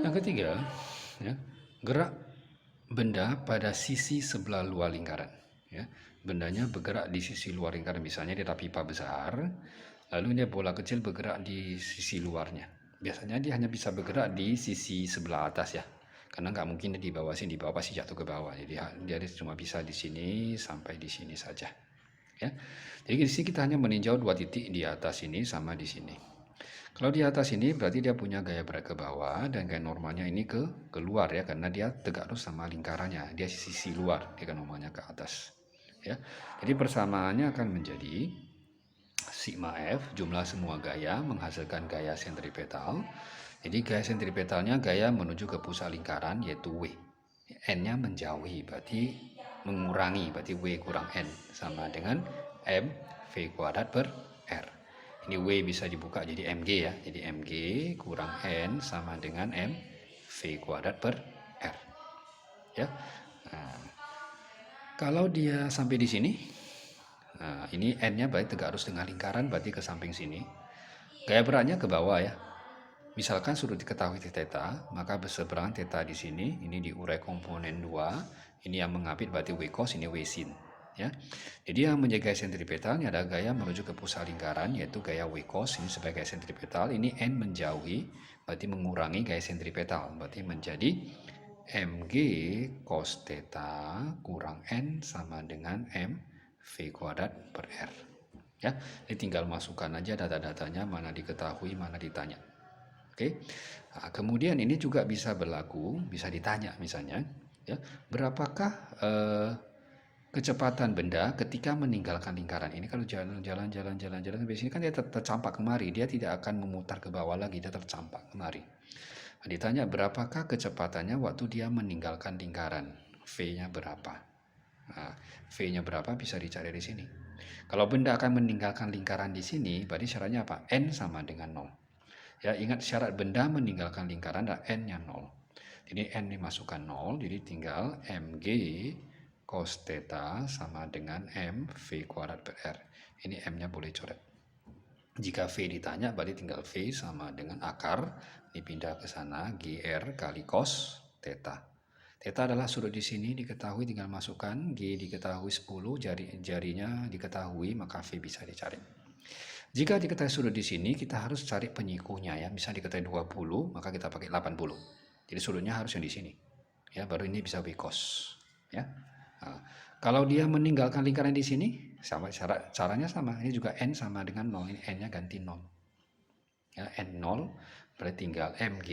Yang ketiga, ya, gerak benda pada sisi sebelah luar lingkaran. Ya, bendanya bergerak di sisi luar lingkaran, misalnya dia ada pipa besar, lalu dia bola kecil bergerak di sisi luarnya. Biasanya dia hanya bisa bergerak di sisi sebelah atas ya, karena nggak mungkin dia di bawah sini, di bawah pasti jatuh ke bawah. Jadi dia cuma bisa di sini sampai di sini saja. Ya, jadi di sini kita hanya meninjau dua titik di atas ini sama di sini. Kalau di atas ini berarti dia punya gaya berat ke bawah dan gaya normalnya ini ke keluar ya, karena dia tegak lurus sama lingkarannya, dia sisi luar, dia kan normalnya ke atas. Ya, jadi persamaannya akan menjadi sigma F jumlah semua gaya menghasilkan gaya sentripetal. Jadi gaya sentripetalnya gaya menuju ke pusat lingkaran yaitu W. N-nya menjauhi berarti mengurangi, berarti W kurang N sama dengan M V kuadrat per R. Ini W bisa dibuka jadi Mg ya. Jadi Mg kurang N sama dengan M V kuadrat per R. Ya. Nah, kalau dia sampai di sini, nah, ini N-nya berarti tegak lurus dengan lingkaran, berarti ke samping sini. Gaya beratnya ke bawah ya. Misalkan sudah diketahui theta, maka berseberangan theta di sini, ini diurai komponen 2, ini yang mengapit berarti W cos, ini W sin. Ya. Jadi yang menjadi gaya sentripetal ini ada gaya menuju ke pusat lingkaran, yaitu gaya W cos, ini sebagai gaya sentripetal, ini N menjauhi, berarti mengurangi gaya sentripetal, berarti menjadi Mg cos theta kurang N sama dengan M V kuadrat per R. Ya, ini tinggal masukkan aja data-datanya, mana diketahui, mana ditanya. Oke. Nah, kemudian ini juga bisa berlaku, bisa ditanya misalnya, ya, berapakah kecepatan benda ketika meninggalkan lingkaran ini? Kalau jalan sampai sini kan dia tercampak kemari, dia tidak akan memutar ke bawah lagi, dia tercampak kemari. Nah, ditanya berapakah kecepatannya waktu dia meninggalkan lingkaran, V-nya berapa? Nah, V-nya berapa bisa dicari di sini. Kalau benda akan meninggalkan lingkaran di sini, berarti syaratnya apa? N sama dengan 0. Ya, ingat syarat benda meninggalkan lingkaran adalah N-nya 0. Jadi N dimasukkan 0, jadi tinggal Mg cos theta sama dengan M V kuadrat per R. Ini M-nya boleh coret. Jika V ditanya, berarti tinggal V sama dengan akar, dipindah ke sana, GR kali cos theta. Theta adalah sudut di sini, diketahui tinggal masukkan, G diketahui 10, jarinya diketahui, maka V bisa dicari. Jika diketahui sudut di sini, kita harus cari penyikunya ya. Misalnya diketahui 20, maka kita pakai 80. Jadi sudutnya harus yang di sini. Ya, baru ini bisa V cos. Ya. Nah, kalau dia meninggalkan lingkaran di sini, sama caranya sama. Ini juga N sama dengan 0. Ini N-nya ganti 0. Ya, N0 berarti tinggal Mg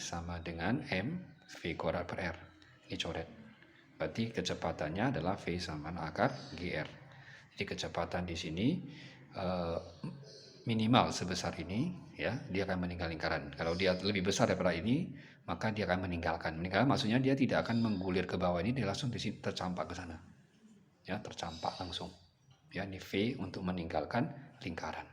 sama dengan M V kuadrat per R. Ini coret. Berarti kecepatannya adalah V sama akar GR. Jadi kecepatan di sini minimal sebesar ini, ya, dia akan meninggal lingkaran. Kalau dia lebih besar daripada ini, maka dia akan meninggalkan. Meninggalkan maksudnya dia tidak akan menggulir ke bawah, ini dia langsung di sini tercampak ke sana. Ya, tercampak langsung. Ya, ini V untuk meninggalkan lingkaran.